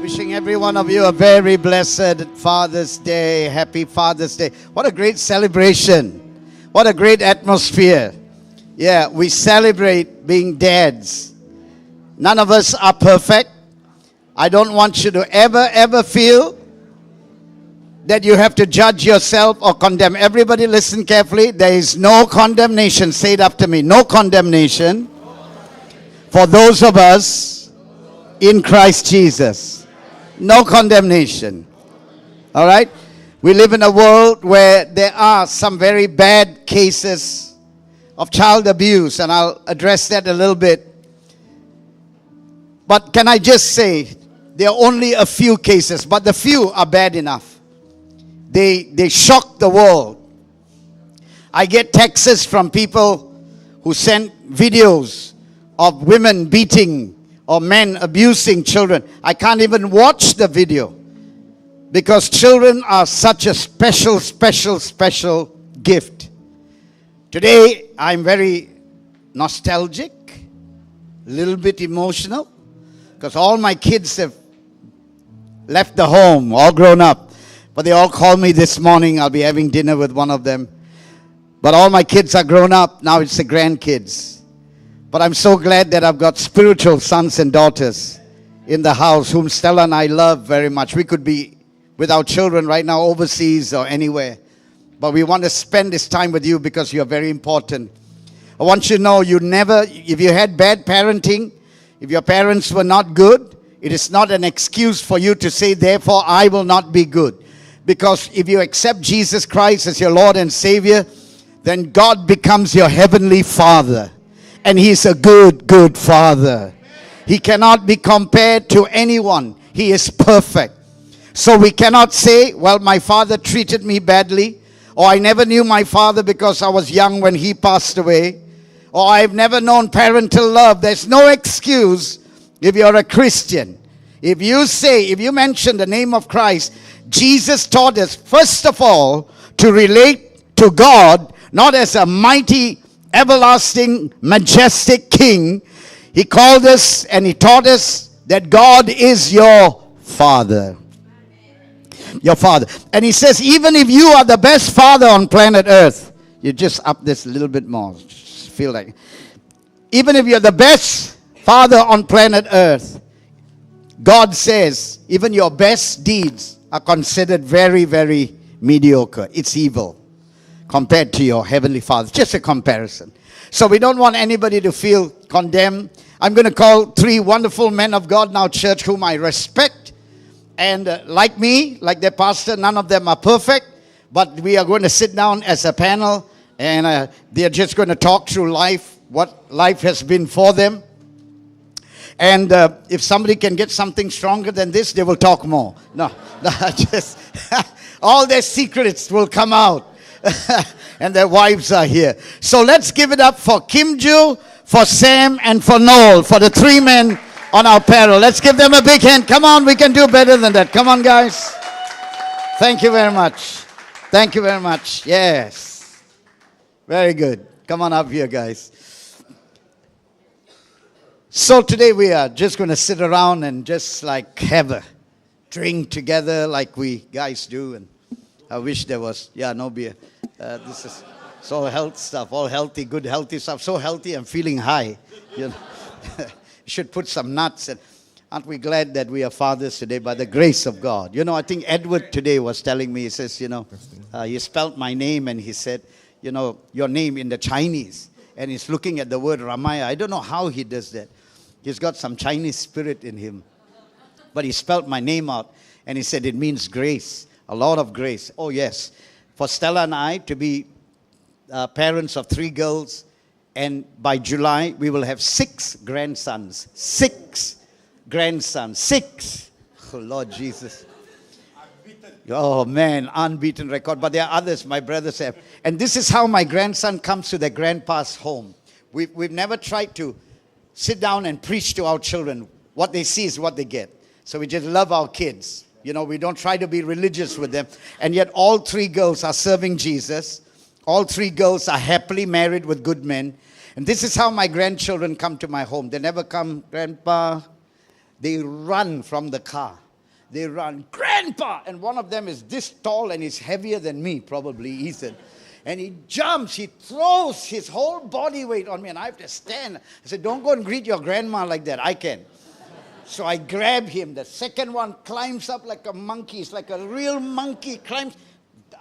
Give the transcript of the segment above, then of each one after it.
Wishing every one of you a very blessed Father's Day. Happy Father's Day. What a great celebration. What a great atmosphere. Yeah, we celebrate being dads. None of us are perfect. I don't want you to ever feel that you have to judge yourself or condemn. Everybody listen carefully. There is no condemnation. Say it after me. No condemnation for those of us in Christ Jesus. No condemnation. All right? We live in a world where there are some very bad cases of child abuse, and I'll address that a little bit. But can I just say, there are only a few cases, but the few are bad enough. They shock the world. I get texts from people who send videos of women beating or men abusing children. I can't even watch the video because children are such a special gift. Today, I'm very nostalgic, a little bit emotional, because all my kids have left the home, all grown up. But they all called me this morning. I'll be having dinner with one of them. But all my kids are grown up. Now it's the grandkids. But I'm so glad that I've got spiritual sons and daughters in the house whom Stella and I love very much. We could be with our children right now overseas or anywhere. But we want to spend this time with you because you're very important. I want you to know if you had bad parenting, if your parents were not good, it is not an excuse for you to say, therefore, I will not be good. Because if you accept Jesus Christ as your Lord and Savior, then God becomes your heavenly Father. And He's a good Father. He cannot be compared to anyone. He is perfect. So we cannot say, well, my father treated me badly, or I never knew my father because I was young when he passed away, or I've never known parental love. There's no excuse if you're a Christian. If you mention the name of Christ, Jesus taught us, first of all, to relate to God, not as a mighty, everlasting, majestic King. He called us and He taught us that God is your Father. Your Father. And He says, even if you are the best father on planet Earth, you just up this a little bit more. Just feel like, even if you're the best father on planet Earth, God says, even your best deeds are considered very, very mediocre. It's evil compared to your heavenly Father. Just a comparison. So we don't want anybody to feel condemned. I'm going to call 3 wonderful men of God in our church whom I respect. And like me, like their pastor, none of them are perfect. But we are going to sit down as a panel and they're just going to talk through life, what life has been for them. And if somebody can get something stronger than this, they will talk more. No, just all their secrets will come out. And their wives are here. So let's give it up for Kim Ju, for Sam, and for Noel, for the 3 men on our panel. Let's give them a big hand. Come on, we can do better than that. Come on, guys. Thank you very much. Thank you very much. Yes. Very good. Come on up here, guys. So today we are just going to sit around and just like have a drink together like we guys do. And I wish there was, no beer. This is all health stuff, all healthy, good healthy stuff. So healthy, I'm feeling high. You know? You should put some nuts. And aren't we glad that we are fathers today by the grace of God? You know, I think Edward today was telling me, he says, he spelled my name and he said, your name in the Chinese. And he's looking at the word Ramayah. I don't know how he does that. He's got some Chinese spirit in him. But he spelled my name out and he said it means grace, a lot of grace. Oh, yes. For Stella and I to be parents of 3 girls, and by July we will have 6 grandsons. 6 grandsons. 6. Oh, Lord Jesus. Oh, man, unbeaten record. But there are others my brothers have. And this is how my grandson comes to their grandpa's home. We've never tried to sit down and preach to our children. What they see is what they get. So we just love our kids. We don't try to be religious with them. And yet all 3 girls are serving Jesus. All 3 girls are happily married with good men. And this is how my grandchildren come to my home. They never come, Grandpa. They run from the car. They run, "Grandpa!" And one of them is this tall and he's heavier than me, probably, Ethan. And he jumps, he throws his whole body weight on me, and I have to stand. I said, "Don't go and greet your grandma like that. I can." So I grab him. The second one climbs up like a monkey. It's like a real monkey. Climbs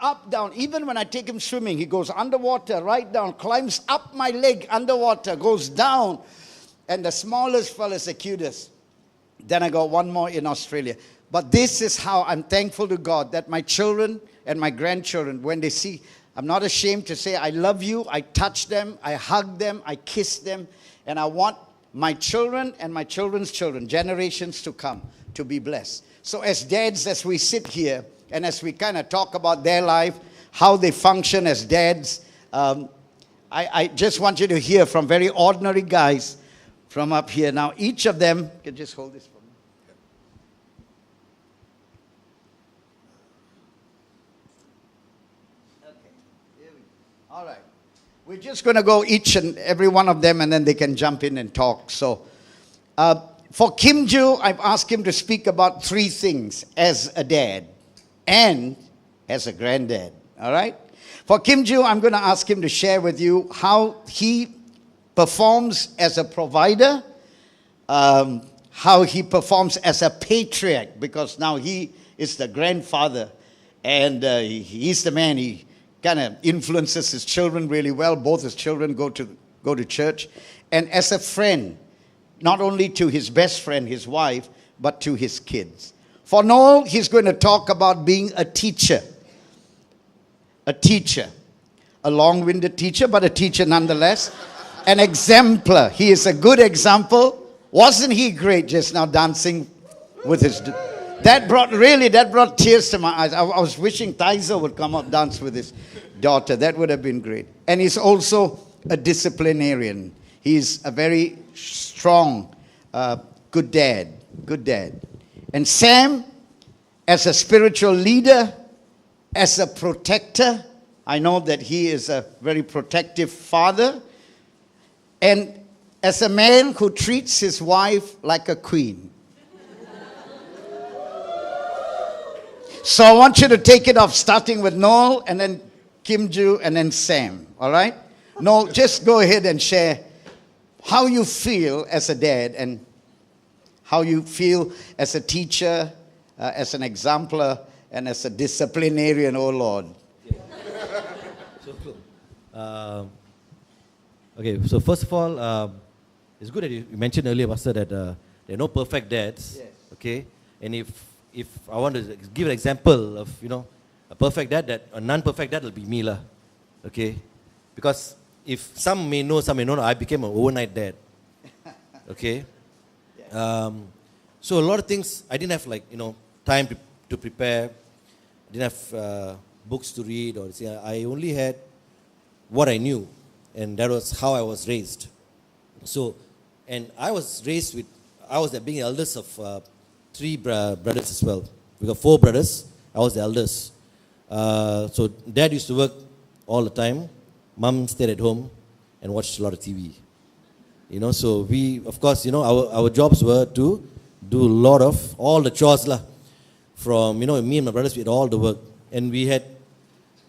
up, down. Even when I take him swimming, he goes underwater, right down, climbs up my leg underwater, goes down. And the smallest fellow is the cutest. Then I got one more in Australia. But this is how I'm thankful to God that my children and my grandchildren, when they see, I'm not ashamed to say, I love you. I touch them. I hug them. I kiss them. And I want my children and my children's children, generations to come, to be blessed. So as dads, as we sit here and as we kind of talk about their life, how they function as dads, I just want you to hear from very ordinary guys from up here. Now, each of them, you can just hold this for me. Okay, here we go. All right. We're just going to go each and every one of them, and then they can jump in and talk. So, for Kim Joo, I've asked him to speak about 3 things as a dad and as a granddad. All right? For Kim Joo, I'm going to ask him to share with you how he performs as a provider, how he performs as a patriarch, because now he is the grandfather, and he's the man. He kind of influences his children really well. Both his children go to church. And as a friend, not only to his best friend, his wife, but to his kids. For Noel, he's going to talk about being a teacher. A teacher. A long-winded teacher, but a teacher nonetheless. An exemplar. He is a good example. Wasn't he great just now dancing with his... That brought tears to my eyes. I was wishing Taizo would come up dance with his daughter. That would have been great. And he's also a disciplinarian. He's a very strong, good dad. Good dad. And Sam, as a spiritual leader, as a protector, I know that he is a very protective father. And as a man who treats his wife like a queen. So I want you to take it off, starting with Noel, and then Kim Joo, and then Sam. All right? Noel, just go ahead and share how you feel as a dad and how you feel as a teacher, as an exemplar, and as a disciplinarian, oh Lord. Okay, so first of all, it's good that you mentioned earlier, Pastor, that there are no perfect dads. Yes. Okay, and if I want to give an example of, a perfect dad, a non-perfect dad will be me lah. Okay, because if some may know, some may not know, I became an overnight dad. Okay, so a lot of things I didn't have time to prepare. I didn't have books to read or see. I only had what I knew, and that was how I was raised. So, and I was being the eldest of 3 brothers as well. We got 4 brothers. I was the eldest. So dad used to work all the time. Mom stayed at home and watched a lot of TV. So we, of course, our jobs were to do a lot of all the chores lah. From me and my brothers, we had all the work, and we had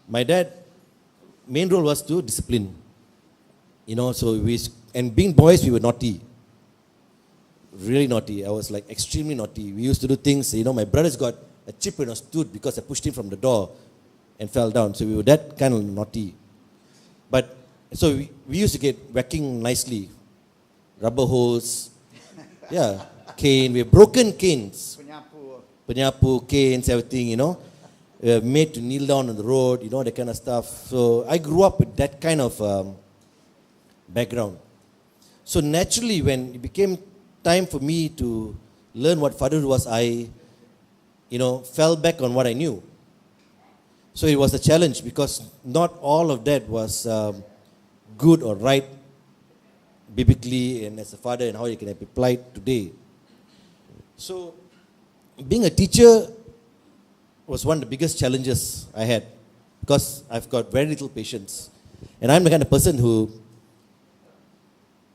my dad. Main role was to discipline. So and being boys, we were naughty. Really naughty. I was extremely naughty. We used to do things, my brothers got a chip in our tooth because I pushed him from the door and fell down. So we were that kind of naughty. But, so we used to get whacking nicely. Rubber hose, yeah, cane. We have broken canes. Penyapu, canes, everything, We were made to kneel down on the road, that kind of stuff. So I grew up with that kind of background. So naturally, when it became time for me to learn what fatherhood was, I, fell back on what I knew. So it was a challenge because not all of that was good or right biblically and as a father and how it can be applied today. So being a teacher was one of the biggest challenges I had because I've got very little patience. And I'm the kind of person who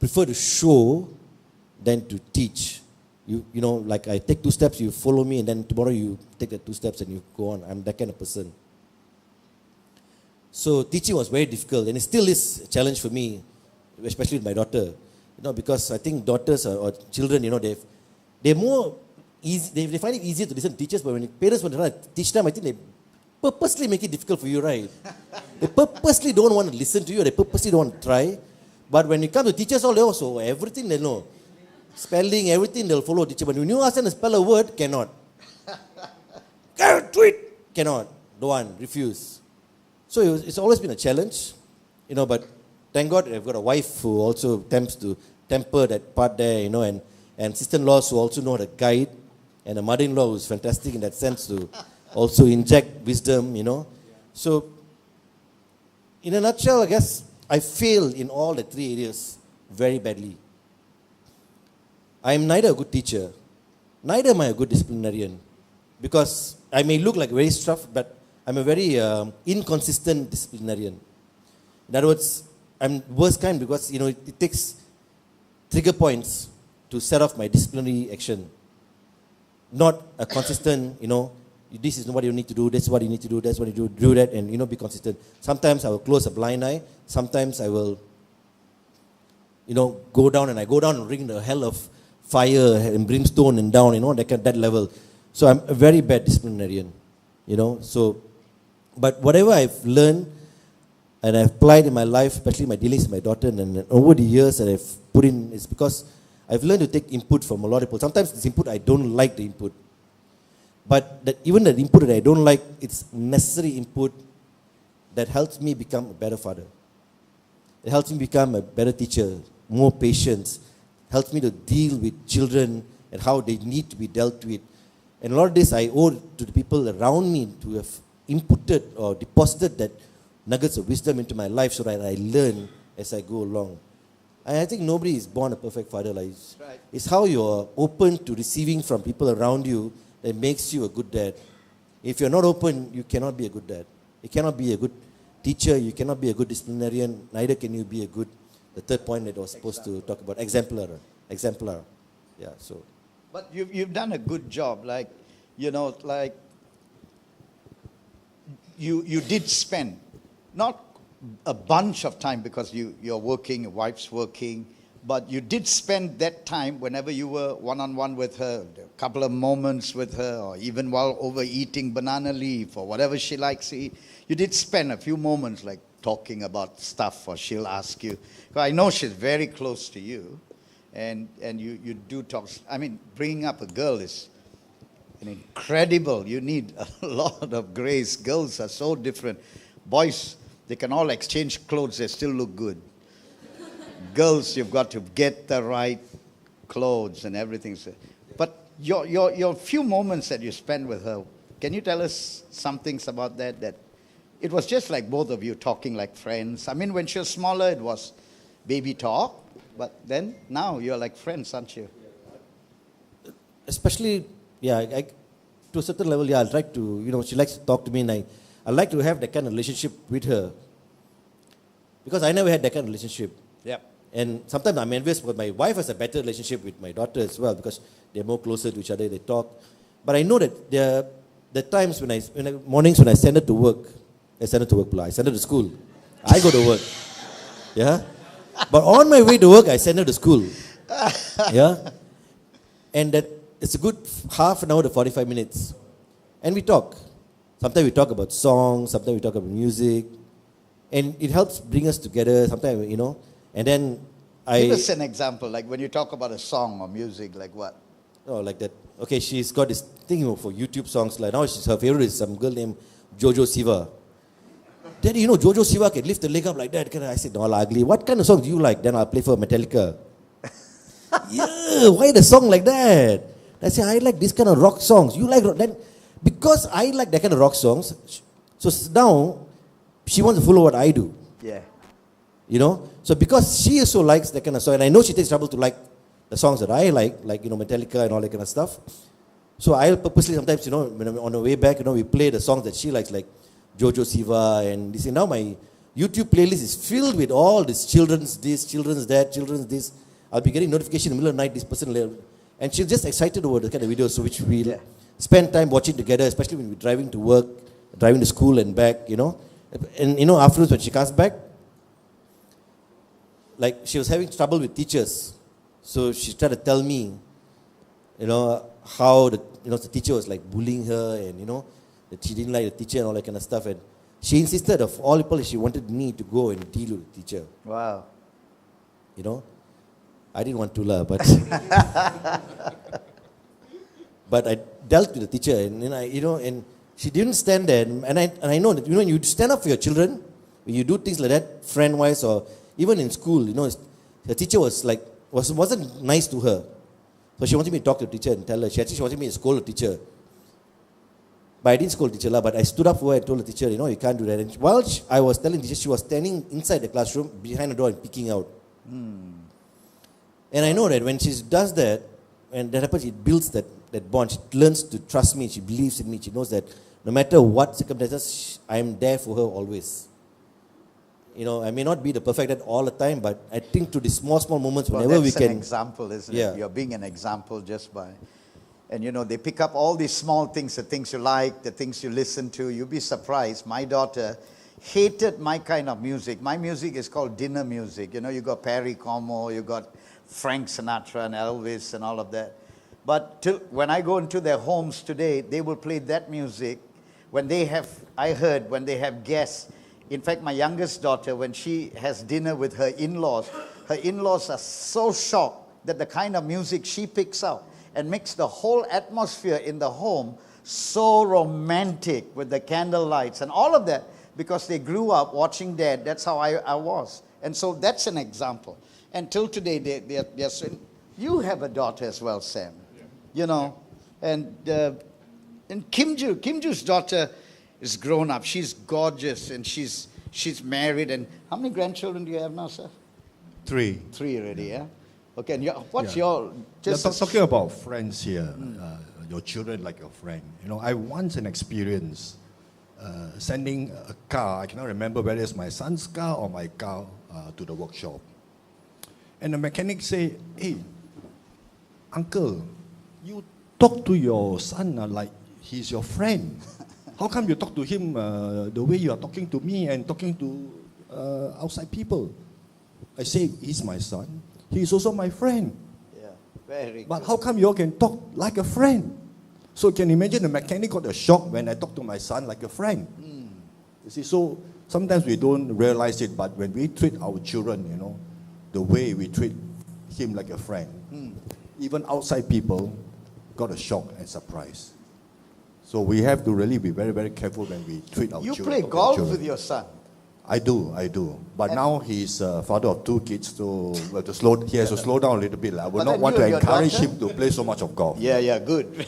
prefer to show than to teach. you know, like I take 2 steps, you follow me, and then tomorrow you take the 2 steps and you go on. I'm that kind of person. So teaching was very difficult, and it still is a challenge for me, especially with my daughter. You know, because I think daughters or children, you know, they're more easy. They find it easier to listen to teachers, but when parents want to try to teach them, I think they purposely make it difficult for you, right? They purposely don't want to listen to you. They purposely don't want to try. But when it comes to teachers, all they also everything they know, spelling, everything they'll follow teacher. But when you ask them to spell a word, cannot. Tweet, cannot. Don't want, refuse. So it's always been a challenge, you know. But thank God I've got a wife who also attempts to temper that part there, you know, and sister-in-laws who also know how to guide, and a mother-in-law who's fantastic in that sense to also inject wisdom, you know. So, in a nutshell, I guess I failed in all the 3 areas very badly. I am neither a good teacher, neither am I a good disciplinarian, because I may look like very tough, but I'm a very inconsistent disciplinarian. In other words, I'm worst kind because, you know, it takes trigger points to set off my disciplinary action. Not a consistent, you know, this is what you need to do, this is what you need to do, that's what you do that, and, you know, be consistent. Sometimes I will close a blind eye, sometimes I will, you know, go down and ring the hell of fire and brimstone and down, you know, that level. So I'm a very bad disciplinarian, you know. So, but whatever I've learned and I've applied in my life, especially my dealings with my daughter, and over the years that I've put in, is because I've learned to take input from a lot of people. Sometimes this input, I don't like the input. But even the input that I don't like, it's necessary input that helps me become a better father. It helps me become a better teacher, more patience, helps me to deal with children and how they need to be dealt with. And a lot of this I owe to the people around me to have inputted or deposited that nuggets of wisdom into my life so that I learn as I go along. And I think nobody is born a perfect father. Like, Right. It's how you're open to receiving from people around you that makes you a good dad. If you're not open, you cannot be a good dad. You cannot be a good teacher. You cannot be a good disciplinarian. Neither can you be a good, the third point that I was supposed to talk about, exemplar. Yeah, so. But you've done a good job. Like, you know, like you did spend not a bunch of time because you're working, your wife's working, but you did spend that time whenever you were one-on-one with her, a couple of moments with her, or even while overeating banana leaf or whatever she likes to eat. You did spend a few moments like talking about stuff, or she'll ask you. I know she's very close to you, and you do talk. I mean, bringing up a girl is incredible. You need a lot of grace. Girls are so different. Boys, they can all exchange clothes, they still look good. Girls, you've got to get the right clothes and everything. But your few moments that you spend with her, can you tell us some things about that? That it was just like both of you talking like friends. I mean, when she was smaller, it was baby talk. But then, now you're like friends, aren't you? Especially, yeah, to a certain level, yeah, I'll try to, you know, she likes to talk to me, and I like to have that kind of relationship with her. Because I never had that kind of relationship. Yep. And sometimes I'm envious because my wife has a better relationship with my daughter as well, because they're more closer to each other, they talk. But I know that there are times mornings when I send her to work, I send her to school. I go to work. Yeah? But on my way to work, I send her to school. Yeah? And that it's a good half an hour to 45 minutes. And we talk. Sometimes we talk about songs, sometimes we talk about music. And it helps bring us together, sometimes, you know. And then Give us an example, like when you talk about a song or music, like what? Oh, like that. Okay, she's got this thing for YouTube songs. Like now, her favorite is some girl named Jojo Siva. Daddy, you know Jojo Siva can lift the leg up like that. I said, no, ugly. What kind of song do you like? Then I'll play for Metallica. Yeah, why the song like that? I say, I like this kind of rock songs. You like rock? Then, because I like that kind of rock songs, so now she wants to follow what I do. Yeah. You know? So because she also likes that kind of song, and I know she takes trouble to like the songs that I like, you know, Metallica and all that kind of stuff. So I'll purposely sometimes, you know, when I'm on the way back, you know, we play the songs that she likes, like Jojo Siva and this. And now my YouTube playlist is filled with all this children's this, children's that, children's this. I'll be getting notification in the middle of the night, this person And she's just excited over the kind of videos, so which we spend time watching together, especially when we're driving to work, driving to school and back, And afterwards when she comes back, like she was having trouble with teachers. So she tried to tell me, how the teacher was like bullying her and, that she didn't like the teacher and all that kind of stuff. And she insisted of all people, she wanted me to go and deal with the teacher. Wow. I didn't want to but but I dealt with the teacher, and and she didn't stand there, and I know that when you stand up for your children, when you do things like that, friend wise or even in school, the teacher wasn't nice to her, so she wanted me to talk to the teacher and tell her. She wanted me to scold the teacher, but I didn't scold the teacher but I stood up for her and told the teacher, you can't do that. And while I was telling the teacher, she was standing inside the classroom behind the door and peeking out. And I know that when she does that, when that happens, it builds that bond. She learns to trust me. She believes in me. She knows that no matter what circumstances, I am there for her always. I may not be the perfect dad all the time, but I think to the small moments, whenever we can. That's an example, isn't it? You're being an example just by. And they pick up all these small things, the things you like, the things you listen to. You'll be surprised. My daughter hated my kind of music. My music is called dinner music. You got Perry Como, you got Frank Sinatra and Elvis and all of that. But when I go into their homes today, they will play that music when they have guests. In fact, my youngest daughter, when she has dinner with her in-laws are so shocked that the kind of music she picks out and makes the whole atmosphere in the home so romantic with the candle lights and all of that, because they grew up watching Dad. That's how I was. And so that's an example. Until today, they're saying, you have a daughter as well, Sam. And Kimju's daughter is grown up. She's gorgeous and she's married. And how many grandchildren do you have now, sir? 3. 3 already, yeah? Okay, and what's your... Talking about friends here, your children like your friend. I once an experience sending a car, I cannot remember whether it's my son's car or my car, to the workshop. And the mechanic say, hey, uncle, you talk to your son like he's your friend. How come you talk to him the way you are talking to me and talking to outside people? I say, he's my son. He's also my friend. Yeah, very But good. how come you all can talk like a friend? So can you imagine the mechanic got a shock when I talk to my son like a friend? You see, so sometimes we don't realize it, but when we treat our children, the way we treat him like a friend, even outside people got a shock and surprise. So we have to really be very, very careful when we treat our You children. play golf with your son. I do. But now he's a father of 2 kids, so he has to slow down a little bit. I would not want to encourage him to play so much of golf. Yeah, good.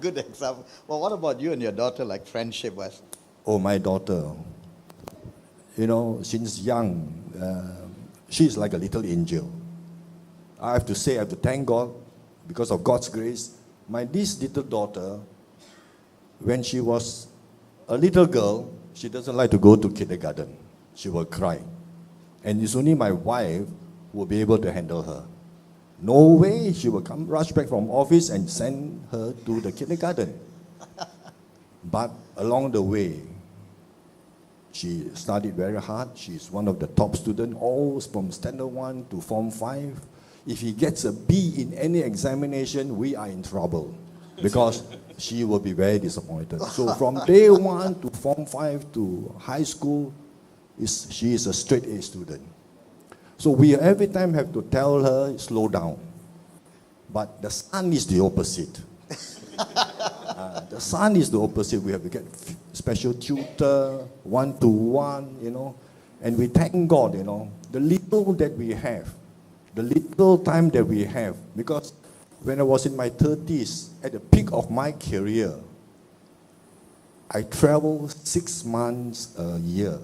Good example. Well, what about you and your daughter, like friendship-wise? Oh, my daughter. Since young, she's like a little angel. I have to thank God, because of God's grace. This little daughter, when she was a little girl, she doesn't like to go to kindergarten. She will cry. And it's only my wife who will be able to handle her. No way she will rush back from office and send her to the kindergarten. But along the way, she studied very hard. She's one of the top students, all from standard 1 to form 5. If he gets a B in any examination, we are in trouble, because she will be very disappointed. So from day 1 to form 5 to high school, she is a straight A student. So we every time have to tell her, slow down. But the son is the opposite. The son is the opposite. We have to get special tutor, 1-to-1, And we thank God, the little that we have, the little time that we have. Because when I was in my 30s, at the peak of my career, I traveled 6 months a year.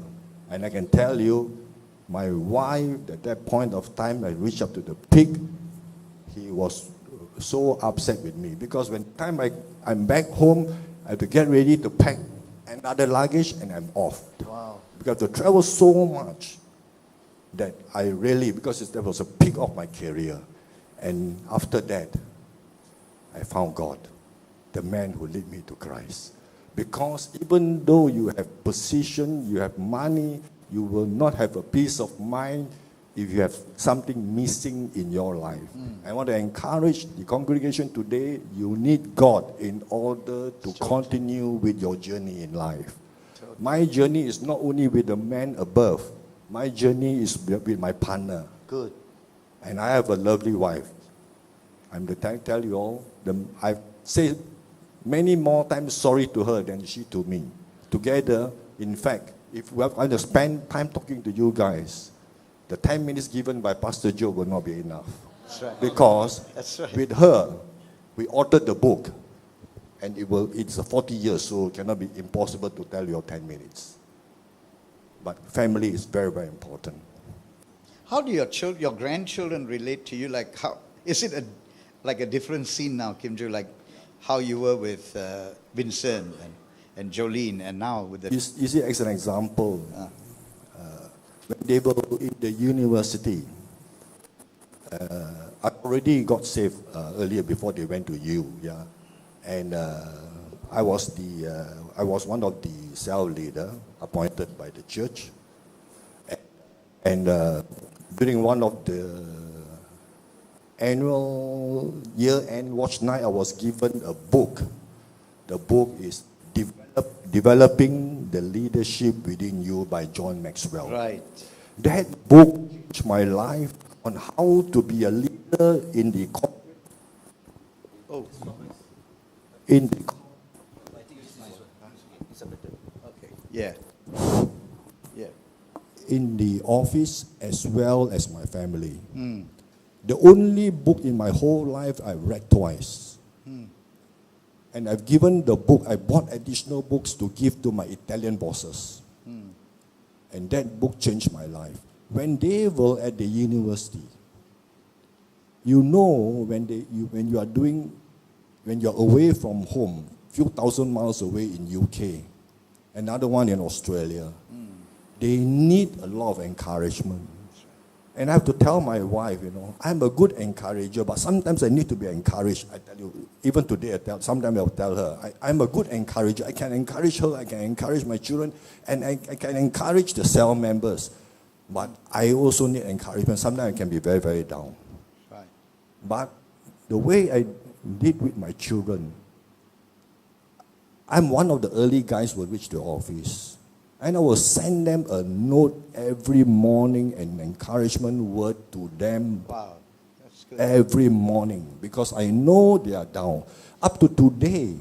And I can tell you, my wife, at that point of time, I reached up to the peak, he was so upset with me. Because when time I'm back home, I have to get ready to pack another luggage and I'm off. Wow. Because to travel so much that I really, because that was a peak of my career. And after that, I found God, the man who led me to Christ. Because even though you have position, you have money, you will not have a peace of mind if you have something missing in your life. I want to encourage the congregation today, you need God in order to continue with your journey in life. My journey is not only with the man above, my journey is with my partner. Good. And I have a lovely wife. I'm the time tell you all, I've said many more times sorry to her than she to me. Together, in fact, if we are going to spend time talking to you guys, the 10 minutes given by Pastor Joe will not be enough. That's right. Because That's right. with her, we authored the book. And it's 40 years, so it cannot be impossible to tell you 10 minutes. But family is very, very important. How do your grandchildren relate to you? Like, how is it like a different scene now, Kim Joo? Like how you were with Vincent and Jolene, and now with the. You see, as an example, when they were in the university, I already got saved earlier before they went to U. Yeah, and I was one of the cell leader appointed by the church, and during one of the annual year-end watch night, I was given a book. The book is Developing the Leadership Within You by John Maxwell. Right. That book changed my life on how to be a leader in the Oh. in the Okay. Yeah. Yeah. in the office as well as my family. The only book in my whole life I read twice. And I've given the book, I bought additional books to give to my Italian bosses. And that book changed my life. When they were at the university, you know when you're away from home, few thousand miles away in UK, another one in Australia, they need a lot of encouragement. And I have to tell my wife, I'm a good encourager, but sometimes I need to be encouraged. I tell you, even today, sometimes I'll tell her, I'm a good encourager. I can encourage her, I can encourage my children, and I can encourage the cell members. But I also need encouragement. Sometimes I can be very, very down. Right. But the way I did with my children, I'm one of the early guys who will reach the office. And I will send them a note every morning, an encouragement word to them. Wow. That's good. Every morning, because I know they are down. Up to today,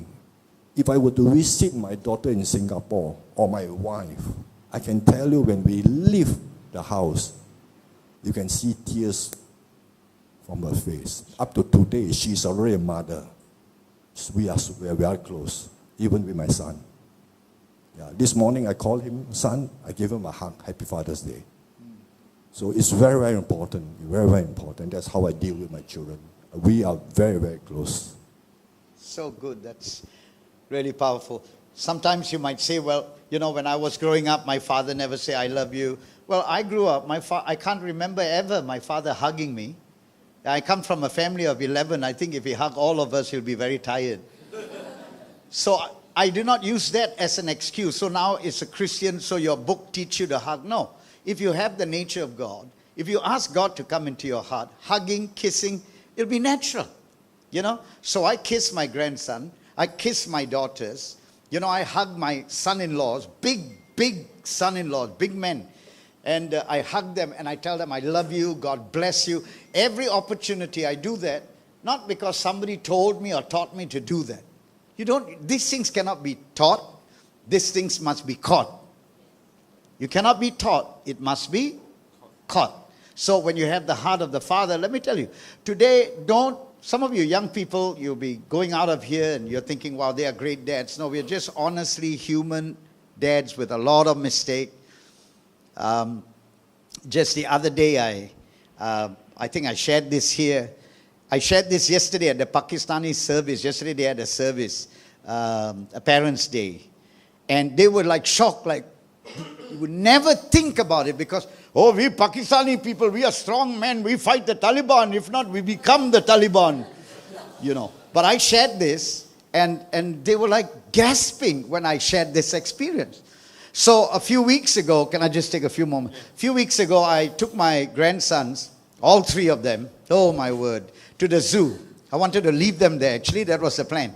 if I were to visit my daughter in Singapore or my wife, I can tell you when we leave the house, you can see tears from her face. Up to today, she's already a mother. We are very close, even with my son. Yeah, this morning I called him, son, I gave him a hug, Happy Father's Day. So it's very, very important, very, very important. That's how I deal with my children. We are very, very close. So good. That's really powerful. Sometimes you might say, well, when I was growing up, my father never said, I love you. Well, I grew up, I can't remember ever my father hugging me. I come from a family of 11. I think if he hug all of us, he'll be very tired. So I do not use that as an excuse. So now it's a Christian, so your book teach you to hug. No. If you have the nature of God, if you ask God to come into your heart, hugging, kissing, it'll be natural. So I kiss my grandson. I kiss my daughters. I hug my son-in-laws, big son-in-laws, big men. And I hug them and I tell them, I love you, God bless you. Every opportunity I do that, not because somebody told me or taught me to do that. These things cannot be taught. These things must be caught. You cannot be taught. It must be caught. So when you have the heart of the Father, let me tell you, today some of you young people, you'll be going out of here and you're thinking, wow, they are great dads. No, we're just honestly human dads with a lot of mistake. Just the other day, I think I shared this here. I shared this yesterday at the Pakistani service. Yesterday they had a service, a Parents' Day. And they were like shocked, like, you would never think about it because, we Pakistani people, we are strong men, we fight the Taliban. If not, we become the Taliban, But I shared this, and they were like gasping when I shared this experience. So a few weeks ago, can I just take a few moments? A few weeks ago, I took my grandsons, all three of them, oh my word, to the zoo. I wanted to leave them there. Actually, that was the plan.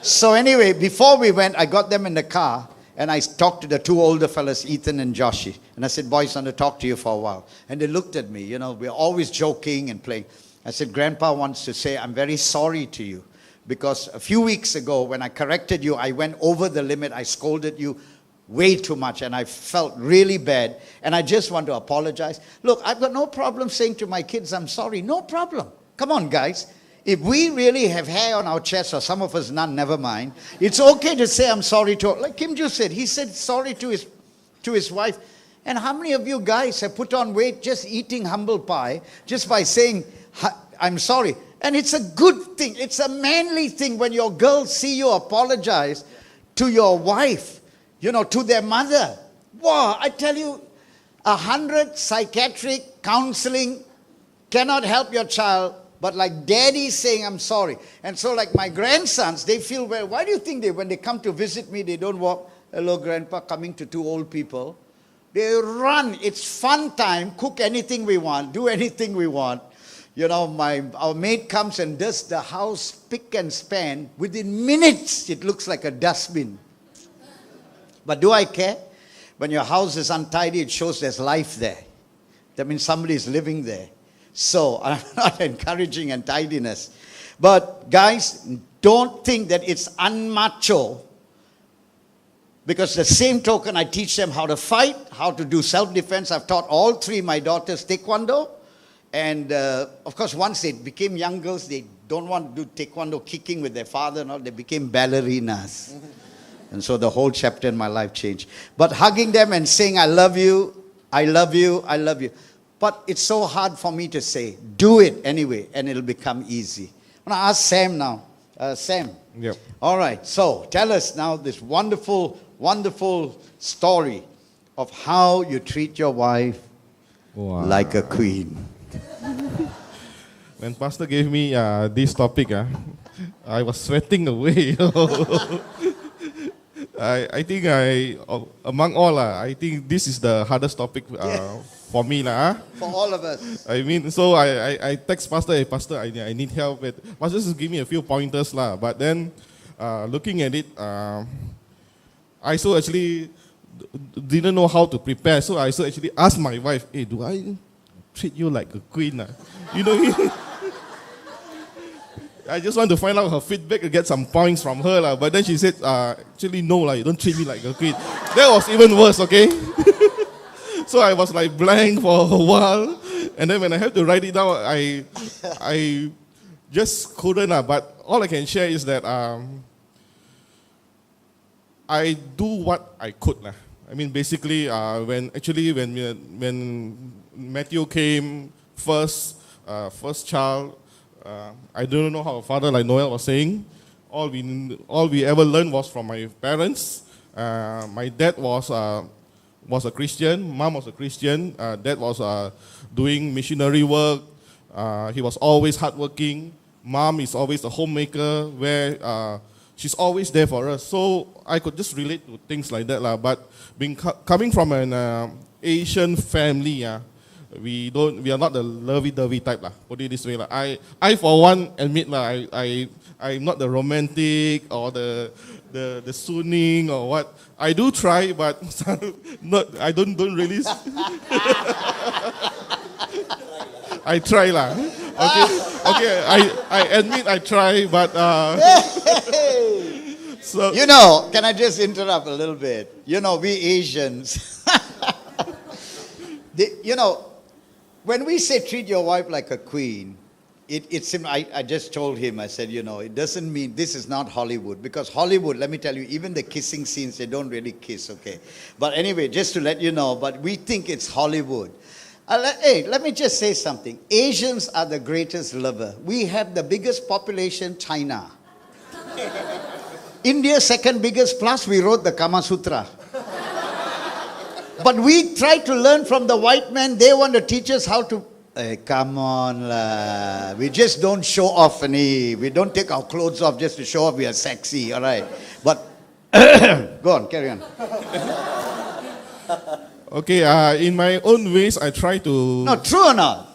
So anyway, before we went, I got them in the car, and I talked to the two older fellas, Ethan and Joshi. And I said, boys, I want to talk to you for a while. And they looked at me. We're always joking and playing. I said, Grandpa wants to say, I'm very sorry to you. Because a few weeks ago, when I corrected you, I went over the limit. I scolded you way too much, and I felt really bad. And I just want to apologize. Look, I've got no problem saying to my kids, I'm sorry. No problem. Come on, guys. If we really have hair on our chest, or some of us none, never mind. It's okay to say I'm sorry to, like Kim Ju said, he said sorry to his wife. And how many of you guys have put on weight just eating humble pie, just by saying, I'm sorry? And it's a good thing. It's a manly thing when your girls see you apologize to your wife, to their mother. Wow, I tell you, 100 psychiatric counseling cannot help your child, but like daddy saying, I'm sorry. And so like my grandsons, they feel, well, why do you think when they come to visit me, they don't walk, hello grandpa, coming to two old people. They run. It's fun time, cook anything we want, do anything we want. Our maid comes and does the house pick and span. Within minutes, it looks like a dustbin. But do I care? When your house is untidy, it shows there's life there. That means somebody is living there. So I'm not encouraging untidiness. But guys, don't think that it's unmacho. Because the same token, I teach them how to fight, how to do self-defense. I've taught all three my daughters taekwondo. And of course, once they became young girls, they don't want to do taekwondo kicking with their father and all. They became ballerinas. And so the whole chapter in my life changed. But hugging them and saying, I love you, I love you, I love you. But it's so hard for me to say. Do it anyway, and it'll become easy. I'm going to ask Sam now. Sam. Yep. All right. So tell us now this wonderful, wonderful story of how you treat your wife like a queen. When Pastor gave me this topic, I was sweating away. I think among all, I think this is the hardest topic for me. For all of us. I mean, so I text Pastor, hey, Pastor, I need help. Pastor just give me a few pointers. But then, looking at it, I so actually didn't know how to prepare. So I so actually asked my wife, hey, do I treat you like a queen? I just want to find out her feedback and get some points from her. But then she said, actually, no, you don't treat me like a queen. That was even worse, okay? So I was like blank for a while. And then when I had to write it down, I just couldn't. But all I can share is that I do what I could. I mean, basically, when Matthew came first child, I don't know how a father like Noel was saying. All we ever learned was from my parents. My dad was a Christian. Mom was a Christian. Dad was doing missionary work. He was always hardworking. Mom is always a homemaker, where she's always there for us. So I could just relate to things like that. But coming from an Asian family, we are not the lovey-dovey type. Put it this way. I for one admit I'm not the romantic or the soothing or what. I do try, but I don't really. I try Okay, I admit I try, but so can I just interrupt a little bit? We Asians, when we say treat your wife like a queen, I just told him, I said, it doesn't mean this is not Hollywood. Because Hollywood, let me tell you, even the kissing scenes, they don't really kiss, okay? But anyway, just to let you know, but we think it's Hollywood. Let me just say something. Asians are the greatest lover. We have the biggest population, China. India, second biggest, plus we wrote the Kama Sutra. But we try to learn from the white man. They want to teach us how to Hey, come on, lah. We just don't show off any. We don't take our clothes off just to show off we are sexy, all right? But go on, carry on. Okay, in my own ways, I try to. No, true or not?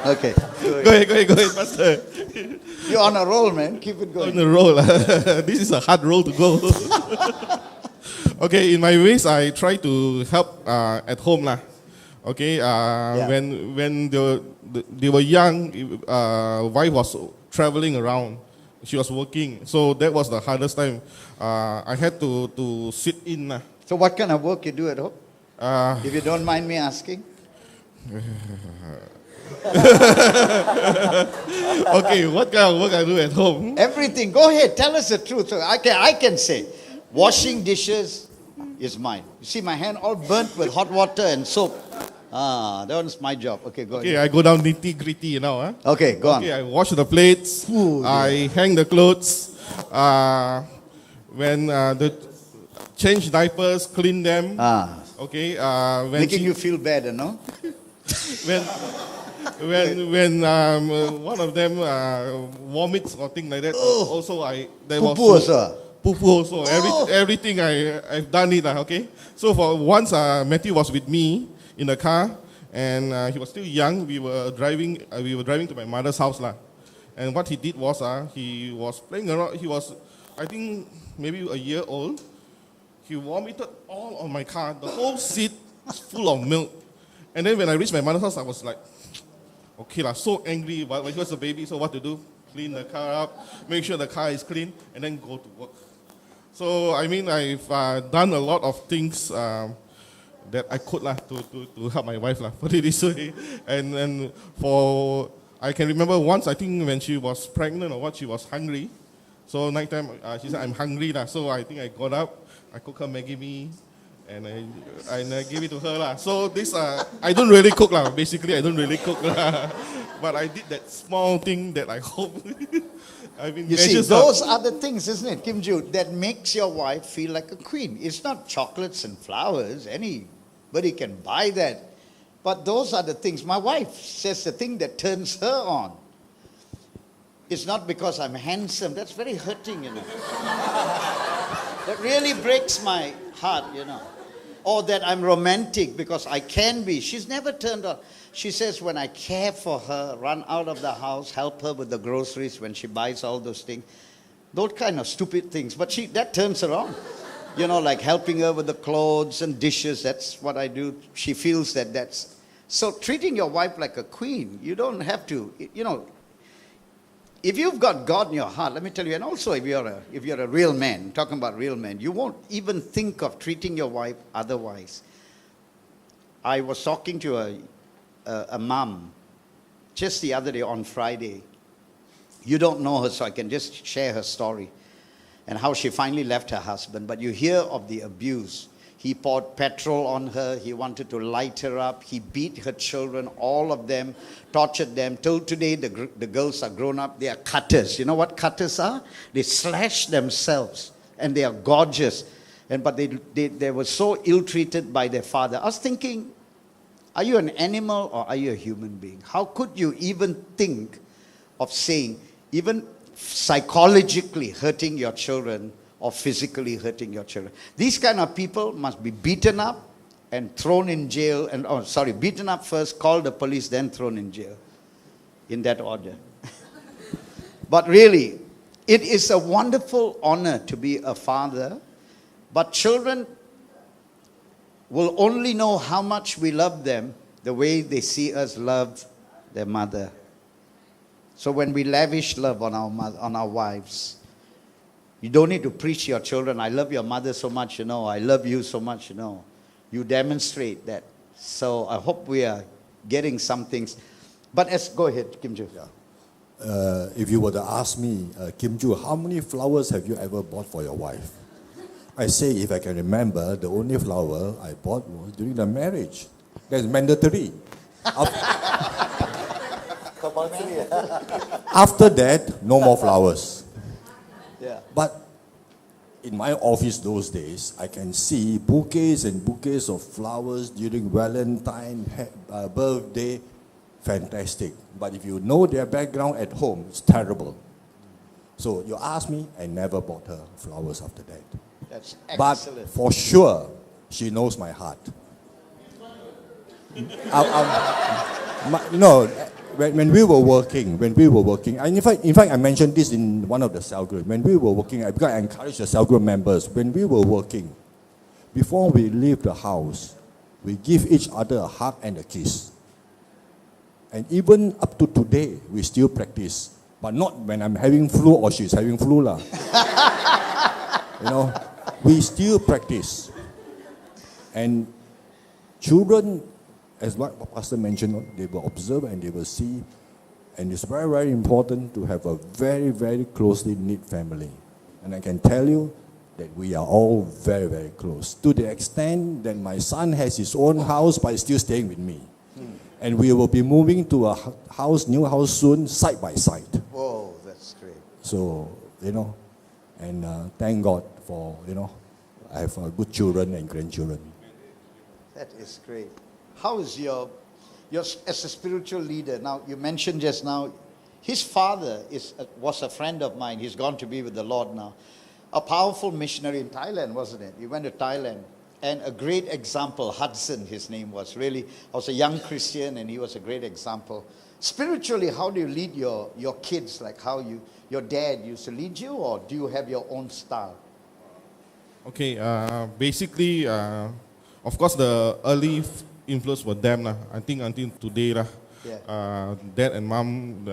Okay. Go ahead, Pastor. You're on a roll, man. Keep it On going. the roll. This is a hard roll to go. Okay, in my ways, I try to help at home, lah. Okay, when they were young, wife was traveling around. She was working, so that was the hardest time. I had to sit in, lah. So what kind of work you do at home? If you don't mind me asking. Okay, what kind of work I do at home? Everything. Go ahead. Tell us the truth. So I can say, washing dishes is mine. You see my hand all burnt with hot water and soap. That one's my job. Okay, go Okay, ahead. I go down nitty-gritty now. Huh? Okay, go on. Okay, I wash the plates. Ooh, I hang the clothes. When the change diapers, clean them. Okay. When Making you feel bad, you know? when one of them vomits or thing like that. Also, Poo-poo also. Poo-poo also. Everything I've done it. Okay. So for once, Matthew was with me in the car, and he was still young. We were driving to my mother's house, lah. And what he did was, he was playing around. He was, I think, maybe a year old. He vomited all on my car. The whole seat was full of milk. And then when I reached my mother's house, I was like, okay, lah, so angry. But when he was a baby, so what to do? Clean the car up, make sure the car is clean, and then go to work. So, I mean, I've done a lot of things that I could to help my wife, put it this way. And I can remember once, I think when she was pregnant or what, she was hungry. So nighttime, she said, I'm hungry. So I think I got up, I cooked her Maggi mee, and I gave it to her. So this, I don't really cook. Basically, I don't really cook. But I did that small thing that I hope. You see, those are the things, isn't it, Kim Ju, that makes your wife feel like a queen. It's not chocolates and flowers. Anybody can buy that. But those are the things. My wife says the thing that turns her on. It's not because I'm handsome. That's very hurting, you know. That really breaks my heart, you know. Or that I'm romantic because I can be. She's never turned on. She says when I care for her, run out of the house, help her with the groceries when she buys all those things. Those kind of stupid things. But that turns her on. You know, like helping her with the clothes and dishes. That's what I do. She feels that's... So treating your wife like a queen, you don't have to, you know... If you've got God in your heart, let me tell you, and also if you're a real man, talking about real men, you won't even think of treating your wife otherwise. I was talking to a mom just the other day on Friday. You don't know her, so I can just share her story and how she finally left her husband. But you hear of the abuse. He poured petrol on her. He wanted to light her up. He beat her children, all of them, tortured them. Till today, the girls are grown up. They are cutters. You know what cutters are? They slash themselves, and they are gorgeous. But they were so ill-treated by their father. I was thinking, are you an animal or are you a human being? How could you even think of saying, even psychologically hurting your children or physically hurting your children? These kind of people must be beaten up and thrown in jail. Beaten up first, call the police, then thrown in jail. In that order. But really, it is a wonderful honor to be a father. But children will only know how much we love them the way they see us love their mother. So when we lavish love on our wives, you don't need to preach to your children, I love your mother so much, you know, I love you so much, you know. You demonstrate that. So I hope we are getting some things. But go ahead, Kim Ju. Yeah. If you were to ask me, Kim Ju, how many flowers have you ever bought for your wife? I say, if I can remember, the only flower I bought was during the marriage. That's mandatory. After that, no more flowers. Yeah. But in my office those days, I can see bouquets and bouquets of flowers during Valentine, birthday, fantastic. But if you know their background at home, it's terrible. So you ask me, I never bought her flowers after that. That's But excellent. for sure, she knows my heart. No, when we were working, and in fact, I mentioned this in one of the cell groups. When we were working, because I encourage the cell group members, when we were working, before we leave the house, we give each other a hug and a kiss. And even up to today, we still practice. But not when I'm having flu or she's having flu lah. We still practice. And children, as what Pastor mentioned, they will observe and they will see. And it's very, very important to have a very, very closely knit family. And I can tell you that we are all very, very close. To the extent that my son has his own house but is still staying with me. And we will be moving to a new house soon, side by side. Whoa, that's great. So, and thank God for, I have good children and grandchildren. That is great. How is your as a spiritual leader? Now, you mentioned just now, his father was a friend of mine. He's gone to be with the Lord now. A powerful missionary in Thailand, wasn't it? He went to Thailand. And a great example, Hudson, his name was. Really, I was a young Christian and he was a great example. Spiritually, how do you lead your kids? Like how your dad used to lead you, or do you have your own style? Okay, basically, of course, the early influence were them. I think until today, Yeah. dad and mom,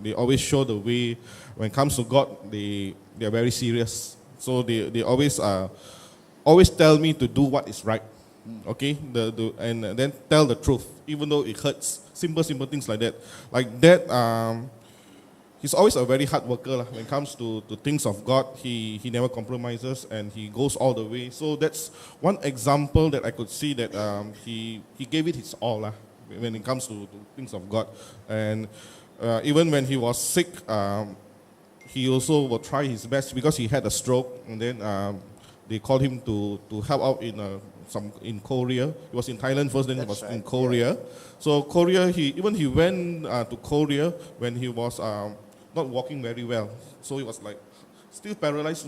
they always show the way. When it comes to God, they are very serious. So they always tell me to do what is right. Okay, and then tell the truth, even though it hurts. Simple things like that. Like that, he's always a very hard worker. When it comes to things of God, he never compromises and he goes all the way. So that's one example that I could see that he gave it his all when it comes to things of God. And even when he was sick, he also will try his best because he had a stroke, and then they called him to help out in Korea. He was in Thailand first, then he was in Korea. Yeah. So Korea, he went to Korea when he was not walking very well. So he was like still paralyzed,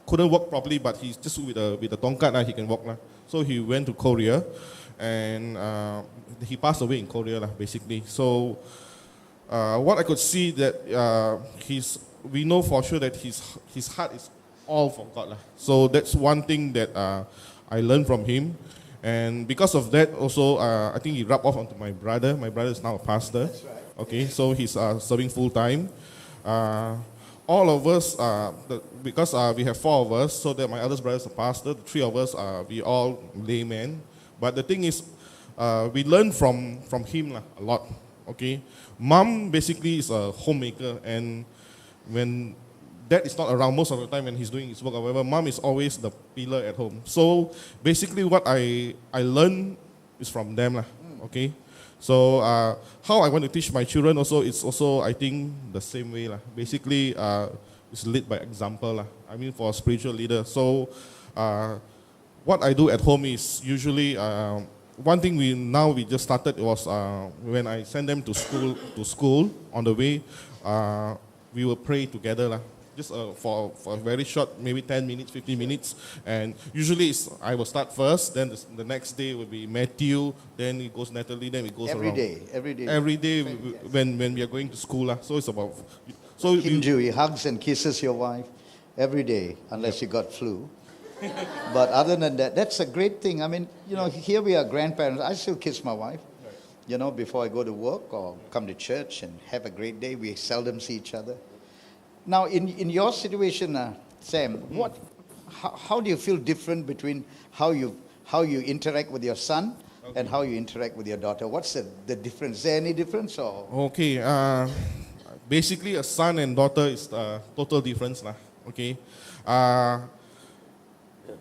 couldn't walk properly, but he's just with a tongkat, he can walk. So he went to Korea, and he passed away in Korea, basically. So what I could see that we know for sure that his heart is all for God. So that's one thing that I learned from him. And because of that also, I think he rubbed off onto my brother. My brother is now a pastor. That's right. Okay, so he's serving full time. All of us, because we have 4 of us, so that my eldest brother is a pastor, the 3 of us, we all laymen. But the thing is, we learn from him a lot. Okay, mom basically is a homemaker, and when dad is not around most of the time when he's doing his work or whatever, mom is always the pillar at home. So basically what I learn is from them. Okay? So how I want to teach my children also, it's also, I think, the same way. Basically, it's lead by example. I mean, for a spiritual leader. So what I do at home is usually, one thing we just started was when I send them to school on the way, we will pray together. Just for a very short, maybe 10 minutes, 15 minutes. And usually I will start first, then the next day will be Matthew, then it goes Natalie, then it goes Every around. Every day. Every day when we are going to school. So it's about... So Hindu, he hugs and kisses your wife every day, unless you got flu. But other than that, that's a great thing. I mean, here we are grandparents. I still kiss my wife, before I go to work or come to church and have a great day. We seldom see each other. Now, in your situation, Sam, how do you feel different between how you interact with your son and how you interact with your daughter? What's the difference? Is there any difference? Or? Okay, basically a son and daughter is a total difference. Okay.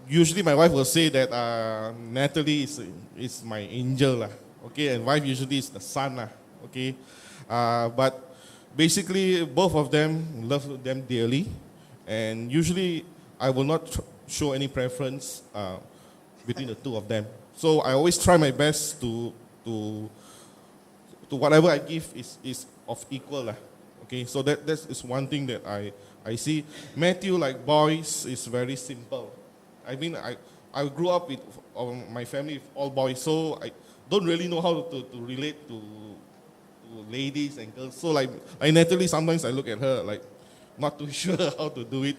Usually my wife will say that Natalie is my angel. Okay, and wife usually is the son. Okay. But basically, both of them love them dearly, and usually I will not show any preference between the two of them. So I always try my best to whatever I give is of equal lah. Okay, so that is one thing that I see. Matthew, like boys, is very simple. I mean, I grew up with my family with all boys, so I don't really know how to relate to ladies and girls. So like Natalie, sometimes I look at her like not too sure how to do it.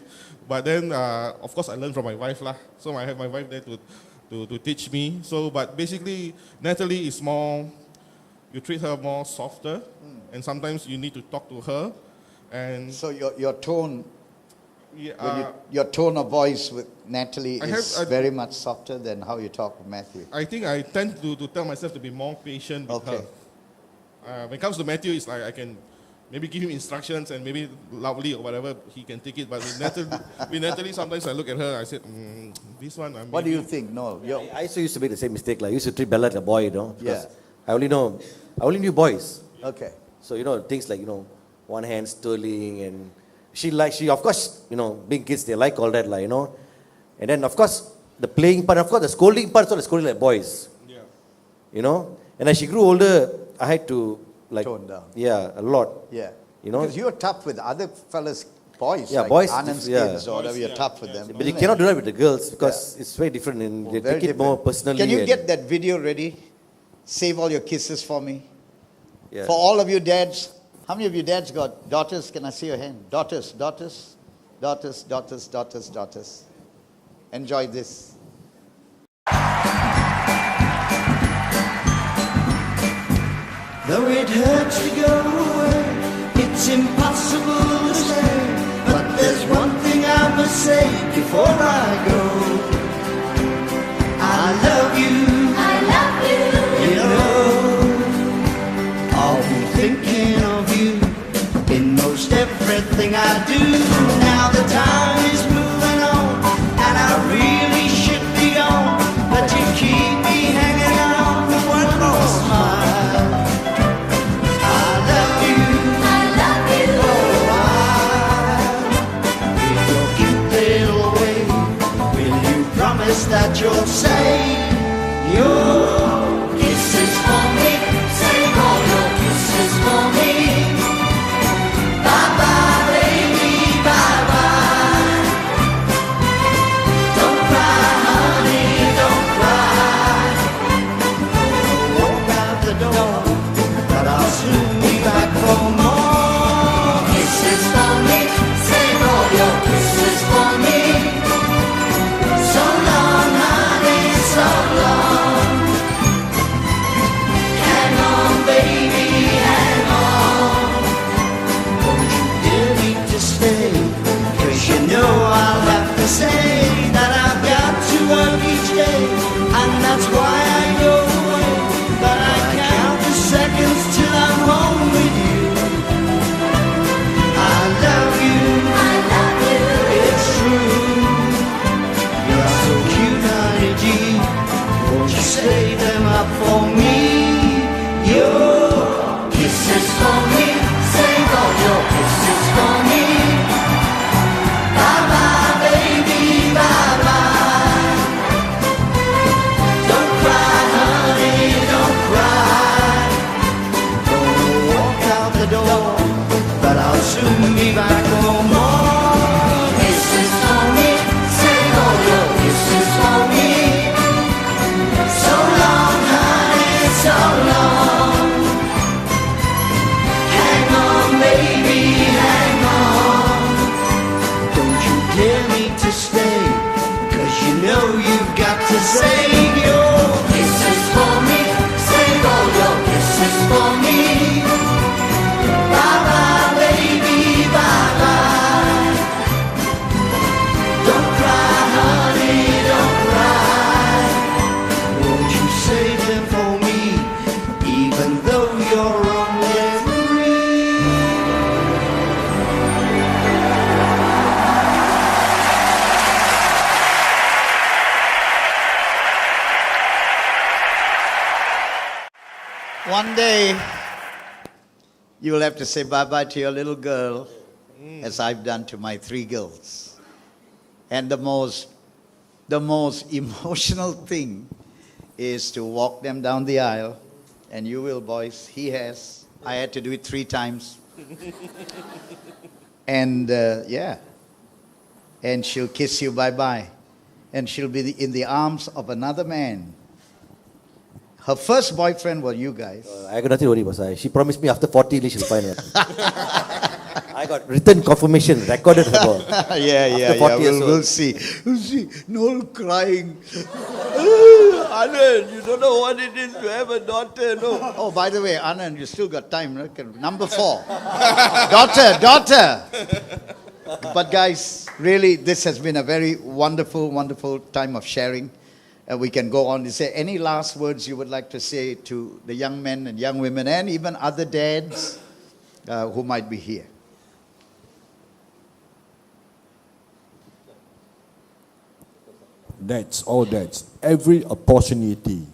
But then, of course, I learned from my wife lah. So I have my wife there to teach me. So, but basically, Natalie is more, you treat her more softer, and sometimes you need to talk to her. And So your tone, yeah, your tone of voice with Natalie is very much softer than how you talk with Matthew. I think I tend to tell myself to be more patient with her. When it comes to Matthew, it's like I can maybe give him instructions and maybe loudly or whatever, he can take it. But with Natalie, sometimes I look at her, I said, this one. What do you think? No, I also used to make the same mistake. Like I used to treat Bella like a boy, you know. Yeah. I only knew boys. Okay. So, things like, one hand twirling, and she of course, being kids, they like all that, like, And then, of course, the playing part, of course, the scolding part, so the scolding like boys. Yeah. And as she grew older, I had to, like, Tone down. Yeah, a lot. Yeah. Because you're tough with other fellas, boys. Yeah, like boys, Anand's yeah. kids or whatever, you're tough with them. But you cannot do that with the girls because it's very different and they Very take it more different. personally. Can you and- get that video ready? Save all your kisses for me. Yeah. For all of you dads, how many of you dads got daughters? Can I see your hand? Daughters. Enjoy this. Though it hurts to go away, it's impossible to stay. But there's one thing I must say before I go. I love you. I love you. You know, I'll be thinking of you in most everything I do. Now the time is moving on, and I really should be gone, but you keep me hanging on for one more smile. I love you. Oh, in your cute little way, will you promise that you'll say your kisses for me? Save all your kisses for me. Bye bye, baby, bye bye. Don't cry, honey, don't cry. Walk out the door, but I'll soon be back for more kisses for me. Save all your kisses for me. So long, honey, so long. Hang on, baby, hang on. Won't you dare me to stay? 'Cause you know I'll have to say that I've got to work each day, and that's why I go away. But I count the seconds till I'm home with you. I love you. It's true. You're so cute, honey G. Won't you save them up for me? Your kisses for me. Save all your kisses for me. Bye bye, baby, bye bye. Don't cry, honey, don't cry. Gonna walk out the door, but I'll soon be back for more kisses for me. Save all your kisses for me. So long, honey, so long. Hang on, baby, hang on. Don't you dare me to stay, 'cause you know you've got to save your kisses for me. Save all your kisses for me. Bye bye, baby, bye bye. Don't cry, honey, don't cry. Won't you save them for me, even though you're only three? One day, you will have to say bye-bye to your little girl, as I've done to my 3 girls. And the most emotional thing is to walk them down the aisle, and you will, boys. He has. I had to do it 3 times. And yeah, and she'll kiss you bye-bye, and she'll be in the arms of another man. Her first boyfriend were you guys. I got nothing to worry about. She promised me after 40 she'll find it. I got written confirmation, recorded her ball. Yeah. 40 years We'll old. see. We'll see. Noel crying. Anand, you don't know what it is to have a daughter. No. Oh, by the way, Anand, you still got time. Right? Number 4. daughter. But guys, really, this has been a very wonderful, wonderful time of sharing. We can go on. Is there any last words you would like to say to the young men and young women and even other dads who might be here? Dads, all dads, every opportunity,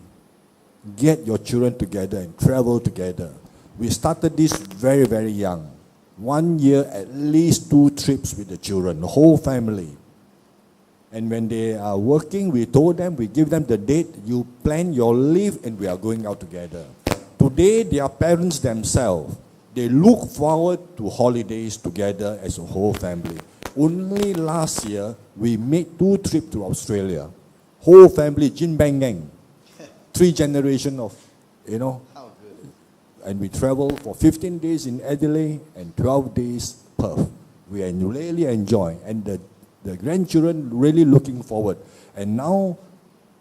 get your children together and travel together. We started this very, very young. 1 year, at least 2 trips with the children, the whole family. And when they are working, we told them, we give them the date, you plan your leave and we are going out together. Today, they are parents themselves. They look forward to holidays together as a whole family. Only last year, we made 2 trips to Australia. Whole family, Jin Bang Gang. 3 generations of, How good. and we traveled for 15 days in Adelaide and 12 days Perth. We really enjoy, and the grandchildren really looking forward. And now,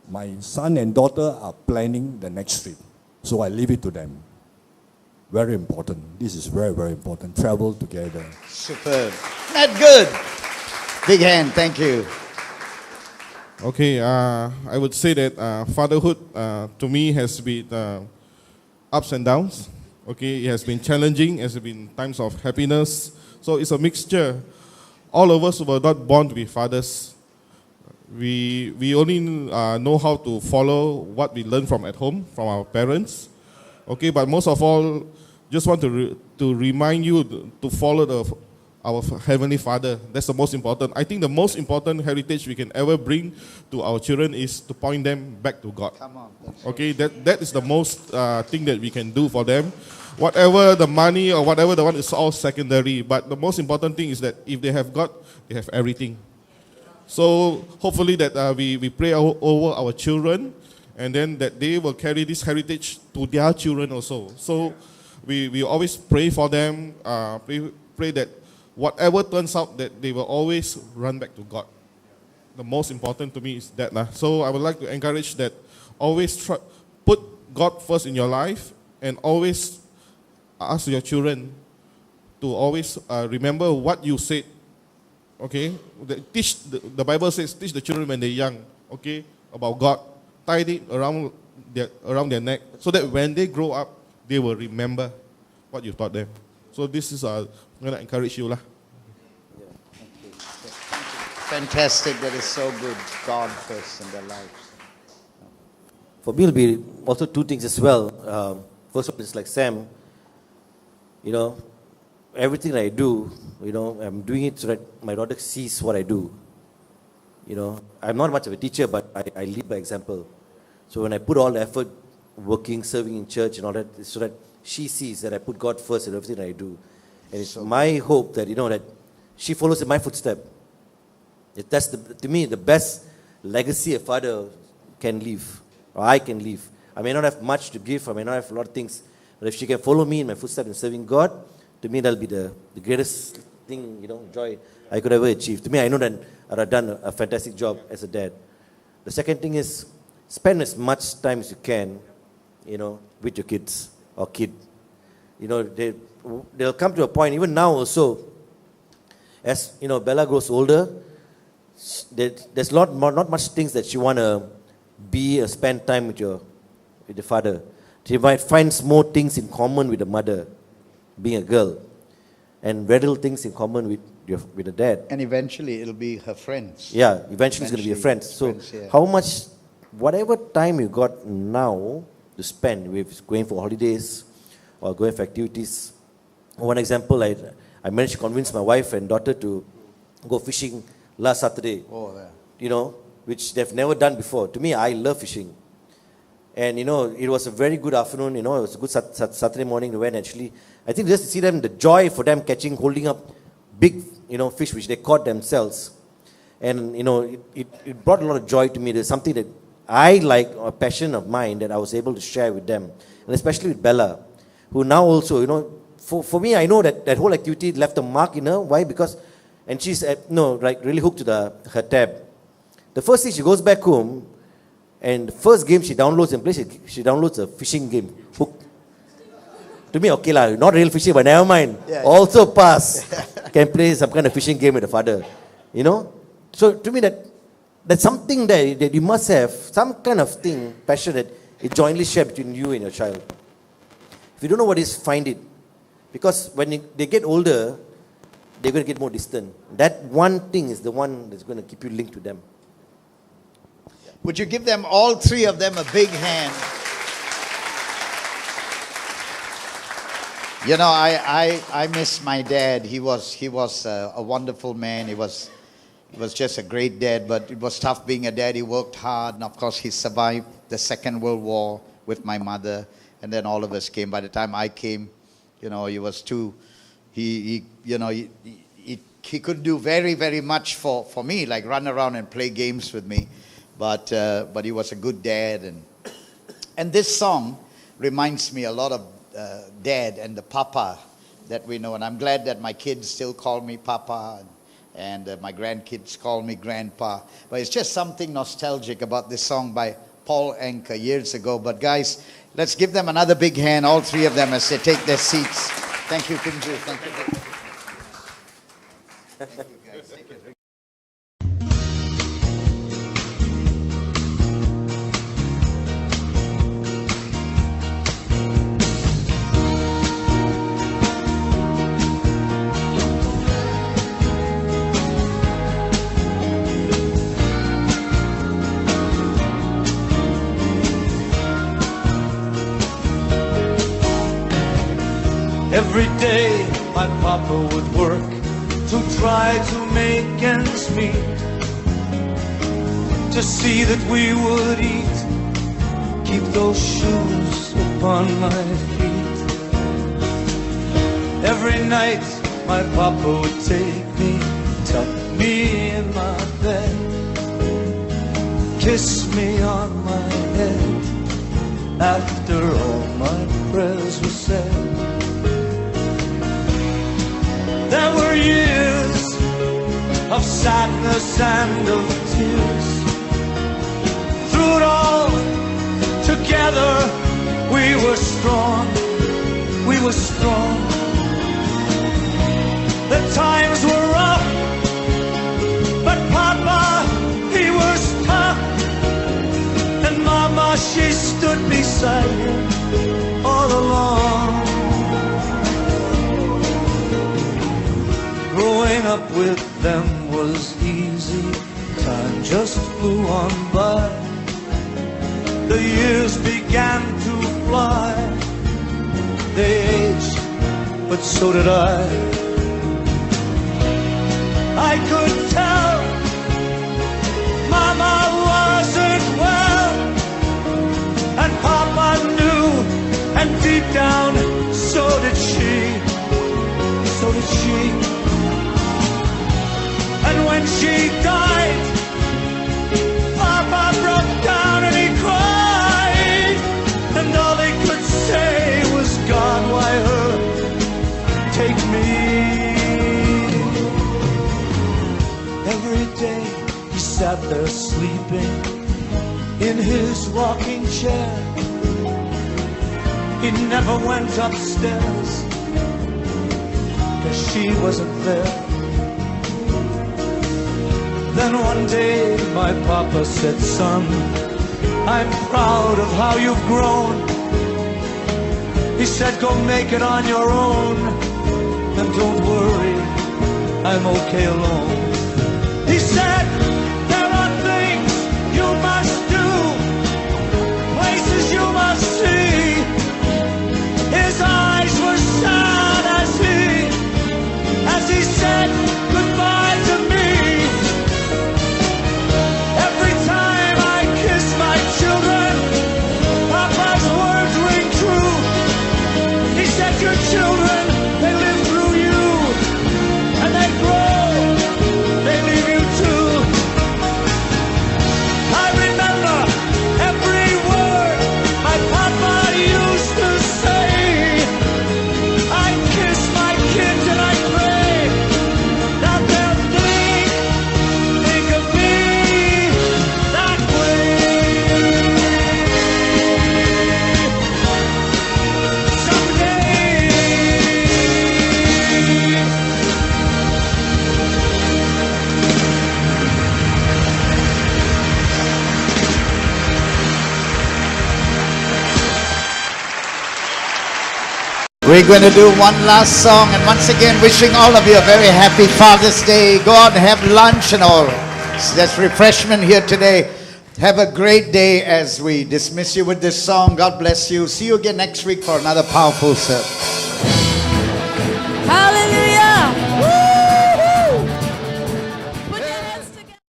my son and daughter are planning the next trip. So I leave it to them. Very important. This is very, very important. Travel together. Superb. That good. Big hand. Thank you. Okay, I would say that fatherhood to me has been ups and downs. Okay, it has been challenging, it has been times of happiness. So it's a mixture. All of us were not born to be fathers. We only know how to follow what we learn from at home, from our parents. Okay, but most of all, just want to remind you to follow our Heavenly Father. That's the most important. I think the most important heritage we can ever bring to our children is to point them back to God. Come on. Okay, that is the most thing that we can do for them. Whatever the money or whatever the one is all secondary. But the most important thing is that if they have God, they have everything. So hopefully that we pray over our children, and then that they will carry this heritage to their children also. So we always pray for them, pray that whatever turns out, that they will always run back to God. The most important to me is that. So I would like to encourage that always put God first in your life, and always ask your children to always remember what you said. Okay, the Bible says, teach the children when they're young, okay, about God. Tie it around their neck, so that when they grow up, they will remember what you taught them. So this is I'm going to encourage you. Fantastic. That is so good. God first in their lives. For me, it'll be also 2 things as well. First of all, it's like Sam, everything that I do, I'm doing it so that my daughter sees what I do. I'm not much of a teacher, but I lead by example. So when I put all the effort, working, serving in church and all that, it's so that she sees that I put God first in everything that I do. And it's my hope that, that she follows in my footstep. That's, to me, the best legacy a father can leave, or I can leave. I may not have much to give, I may not have a lot of things, but if she can follow me in my footsteps in serving God, to me that'll be the greatest thing, joy I could ever achieve. To me, I know that I've done a fantastic job as a dad. The second thing is, spend as much time as you can, with your kids or kid. They'll come to a point, even now also, as Bella grows older, there's not much things that she want to be or spend time with the father. She might find more things in common with the mother, being a girl, and very little things in common with the dad. And eventually it'll be her friends. Yeah, eventually it's going to be a friend. So how much, whatever time you got now to spend with going for holidays or going for activities. One example, I managed to convince my wife and daughter to go fishing last Saturday. Oh, yeah. You know, which they've never done before. To me, I love fishing. And, you know, it was a very good afternoon. You know, it was a good Saturday morning. We went actually. I think just to see them, the joy for them catching, holding up big, you know, fish which they caught themselves. And, you know, it brought a lot of joy to me. There's something that I like, a passion of mine that I was able to share with them. And especially with Bella, who now also, you know, for me, I know that whole activity left a mark in her. Why? Because, and she's, really hooked to her tab. The first thing, she goes back home, and the first game she downloads and plays, she downloads a fishing game. Hook. To me, okay lah, not real fishing, but never mind. Yeah. Also pass. Can play some kind of fishing game with the father. You know? So to me, that's something that you must have, some kind of thing, passion that is jointly shared between you and your child. If you don't know what it is, find it. Because when they get older, they're going to get more distant. That one thing is the one that's going to keep you linked to them. Would you give them, all three of them, a big hand? You know, I miss my dad. He was a wonderful man. He was just a great dad, but it was tough being a dad. He worked hard, and of course he survived the Second World War with my mother, and then all of us came. By the time I came, you know, he was too, he couldn't do very, very much for me, like run around and play games with me, but he was a good dad, and this song reminds me a lot of Dad and the Papa that we know, and I'm glad that my kids still call me Papa, and my grandkids call me Grandpa. But it's just something nostalgic about this song by Paul Anka years ago. But guys, let's give them another big hand, all three of them, as they take their seats. Thank you, Kunju. Thank you. Thank you, guys. Take it. Every day my papa would work to try to make ends meet, to see that we would eat, keep those shoes upon my feet. Every night my papa would take me, tuck me in my bed, kiss me on my head, after all my prayers were said. There were years of sadness and of tears. Through it all, together, we were strong. We were strong. The times were rough, but Papa, he was tough. And Mama, she stood beside him all along. Growing up with them was easy. Time just flew on by. The years began to fly. They aged, but so did I. I could tell Mama wasn't well, and Papa knew, and deep down, so did she. So did she. And when she died, Papa broke down and he cried, and all he could say was, God, why her? Take me. Every day he sat there sleeping in his rocking chair. He never went upstairs, 'cause she wasn't there. Then one day my papa said, son, I'm proud of how you've grown. He said, go make it on your own, and don't worry, I'm okay alone. He said, there are things you must do, places you must see. His eyes were sad as he said goodbye to me. We're going to do one last song, and once again wishing all of you a very happy Father's Day. Go out and have lunch and all. There's refreshment here today. Have a great day as we dismiss you with this song. God bless you. See you again next week for another powerful service.